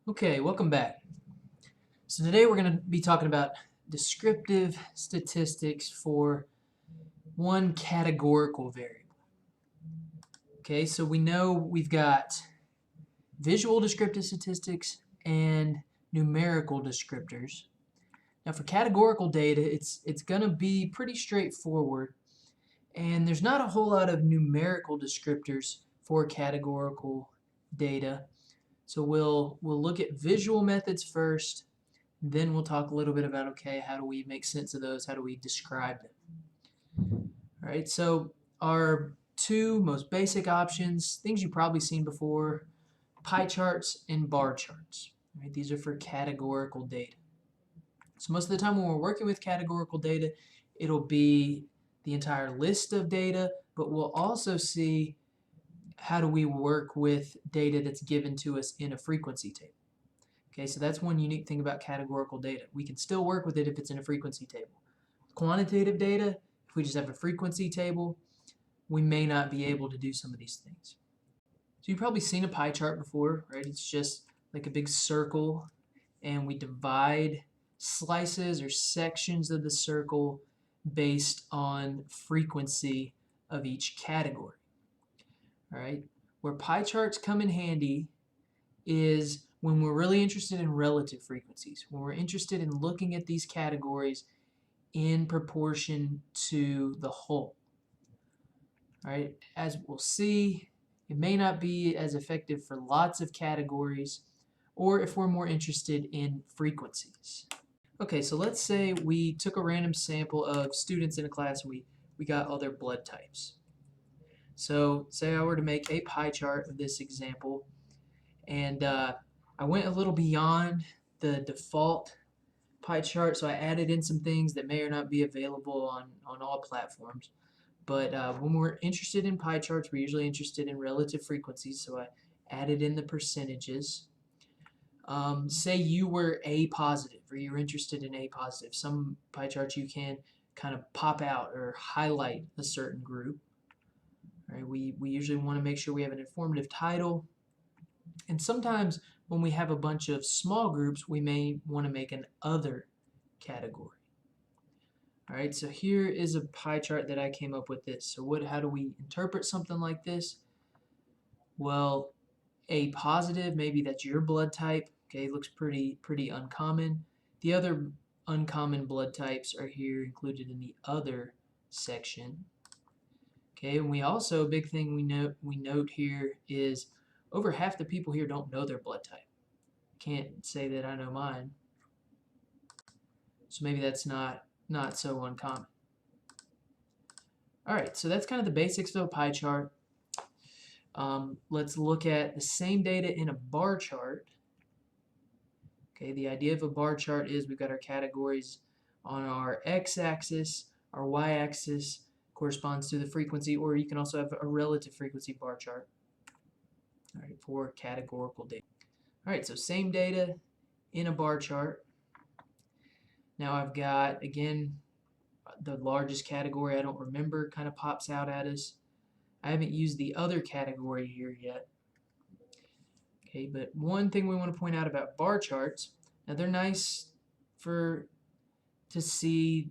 Okay, welcome back. So today we're going to be talking about descriptive statistics for one categorical variable. Okay, so we know we've got visual descriptive statistics and numerical descriptors. Now for categorical data, it's going to be pretty straightforward, and there's not a whole lot of numerical descriptors for categorical data. So we'll look at visual methods first. Then we'll talk a little bit about, okay, how do we make sense of those? How do we describe them? All right, so our two most basic options, things you've probably seen before, pie charts and bar charts. Right? These are for categorical data. So most of the time when we're working with categorical data, it'll be the entire list of data, but we'll also see how do we work with data that's given to us in a frequency table. Okay, so that's one unique thing about categorical data. We can still work with it if it's in a frequency table. Quantitative data, if we just have a frequency table, we may not be able to do some of these things. So you've probably seen a pie chart before, right? It's just like a big circle, and we divide slices or sections of the circle based on frequency of each category. All right, where pie charts come in handy is when we're really interested in relative frequencies, when we're interested in looking at these categories in proportion to the whole. All right, as we'll see, it may not be as effective for lots of categories, or if we're more interested in frequencies. Okay, so let's say we took a random sample of students in a class and we got all their blood types. So say I were to make a pie chart of this example, and I went a little beyond the default pie chart, so I added in some things that may or not be available on all platforms. But when we're interested in pie charts, we're usually interested in relative frequencies, so I added in the percentages. Say you were A positive, or you're interested in A positive. Some pie charts you can kind of pop out or highlight a certain group. Right? We usually want to make sure we have an informative title. And sometimes when we have a bunch of small groups, we may want to make an other category. All right, so here is a pie chart that I came up with this. So how do we interpret something like this? Well, A positive, maybe that's your blood type. Okay, looks pretty uncommon. The other uncommon blood types are here included in the other section. Okay, and we also, a big thing we note here is over half the people here don't know their blood type. Can't say that I know mine. So maybe that's not so uncommon. All right, so that's kind of the basics of a pie chart. Let's look at the same data in a bar chart. Okay, the idea of a bar chart is we've got our categories on our x-axis, our y-axis corresponds to the frequency, or you can also have a relative frequency bar chart. All right, for categorical data. All right, so same data in a bar chart. Now I've got, again, the largest category I don't remember kind of pops out at us. I haven't used the other category here yet. Okay, but one thing we want to point out about bar charts, now they're nice to see,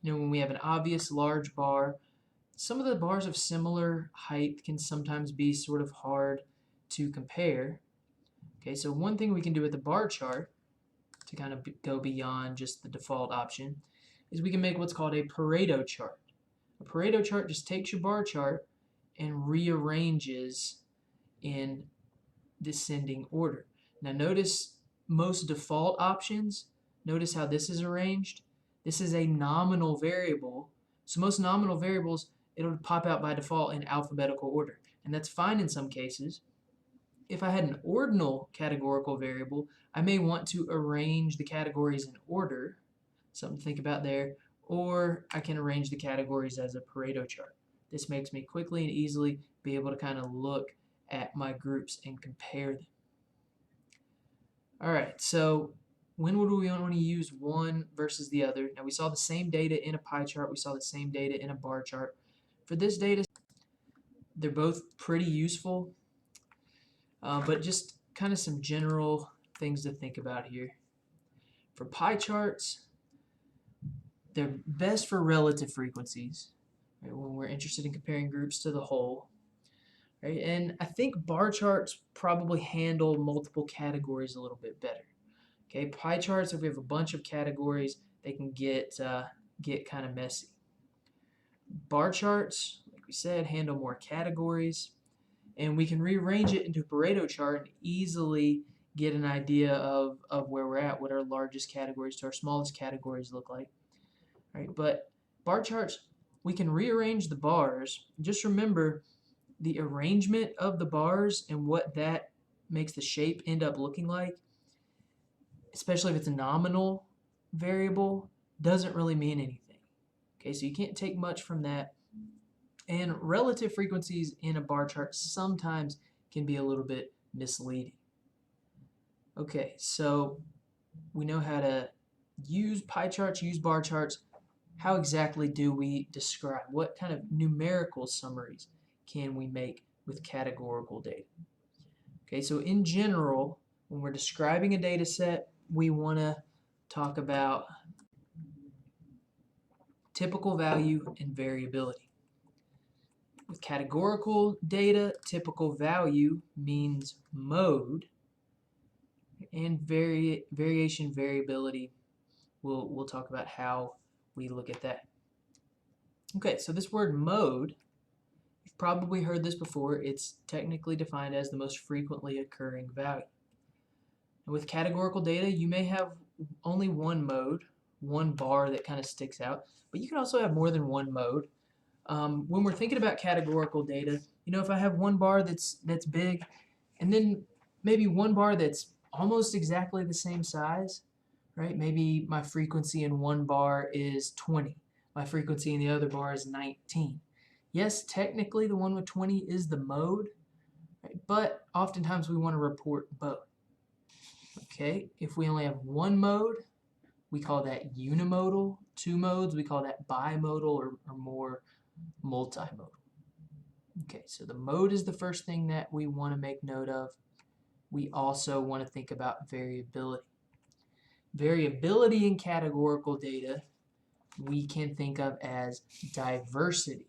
when we have an obvious large bar. Some of the bars of similar height can sometimes be sort of hard to compare. Okay, so one thing we can do with the bar chart to kind of go beyond just the default option is we can make what's called a Pareto chart. A Pareto chart just takes your bar chart and rearranges in descending order. Now notice most default options, notice how this is arranged. This is a nominal variable, so most nominal variables, it'll pop out by default in alphabetical order, and that's fine in some cases. If I had an ordinal categorical variable, I may want to arrange the categories in order, something to think about there, or I can arrange the categories as a Pareto chart. This makes me quickly and easily be able to kind of look at my groups and compare them. All right, so when would we want to use one versus the other? Now we saw the same data in a pie chart, we saw the same data in a bar chart. For this data, they're both pretty useful, but just kind of some general things to think about here. For pie charts, they're best for relative frequencies, right, when we're interested in comparing groups to the whole. Right? And I think bar charts probably handle multiple categories a little bit better. Okay, pie charts, if we have a bunch of categories, they can get kind of messy. Bar charts, like we said, handle more categories, and we can rearrange it into a Pareto chart and easily get an idea of where we're at, what our largest categories to our smallest categories look like. Right? But bar charts, we can rearrange the bars. Just remember the arrangement of the bars and what that makes the shape end up looking like, especially if it's a nominal variable, doesn't really mean anything. Okay, so you can't take much from that. And relative frequencies in a bar chart sometimes can be a little bit misleading. Okay, so we know how to use pie charts, use bar charts. How exactly do we describe? What kind of numerical summaries can we make with categorical data? Okay, so in general, when we're describing a data set, we want to talk about typical value and variability. With categorical data, typical value means mode, and variation variability, we'll talk about how we look at that. Okay, so this word mode, you've probably heard this before. It's technically defined as the most frequently occurring value. And with categorical data, you may have only one mode, one bar that kind of sticks out, but you can also have more than one mode. When we're thinking about categorical data, you know, if I have one bar that's big, and then maybe one bar that's almost exactly the same size, right? Maybe my frequency in one bar is 20. My frequency in the other bar is 19. Yes, technically the one with 20 is the mode, right? But oftentimes we want to report both. Okay, if we only have one mode, we call that unimodal. Two modes, we call that bimodal or more multimodal. Okay, so the mode is the first thing that we want to make note of. We also want to think about variability. Variability in categorical data we can think of as diversity.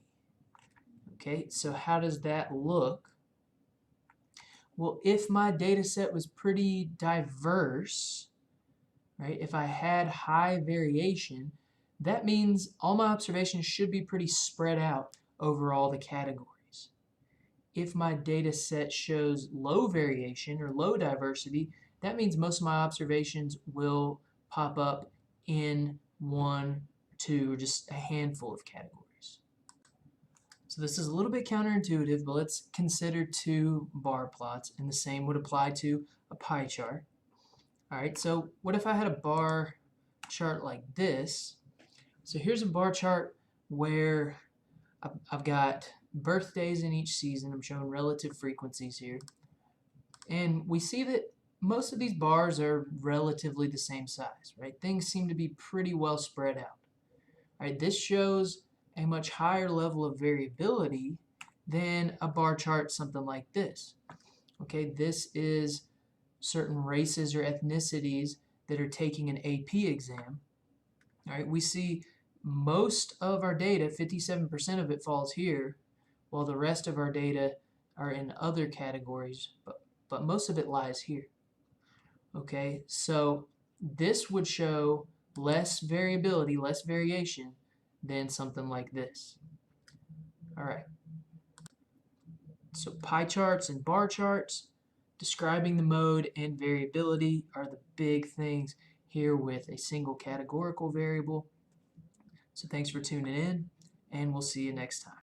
Okay, so how does that look? Well, if my data set was pretty diverse, right, if I had high variation, that means all my observations should be pretty spread out over all the categories. If my data set shows low variation or low diversity, that means most of my observations will pop up in one, two, or just a handful of categories. So this is a little bit counterintuitive, but let's consider two bar plots, and the same would apply to a pie chart. All right, so what if I had a bar chart like this? So here's a bar chart where I've got birthdays in each season. I'm showing relative frequencies here. And we see that most of these bars are relatively the same size, right? Things seem to be pretty well spread out. All right, this shows a much higher level of variability than a bar chart something like this. Okay, this is certain races or ethnicities that are taking an AP exam. All right, we see most of our data, 57% of it falls here, while the rest of our data are in other categories, but most of it lies here. Okay, so this would show less variability, less variation than something like this. All right. So pie charts and bar charts, describing the mode and variability are the big things here with a single categorical variable. So thanks for tuning in, and we'll see you next time.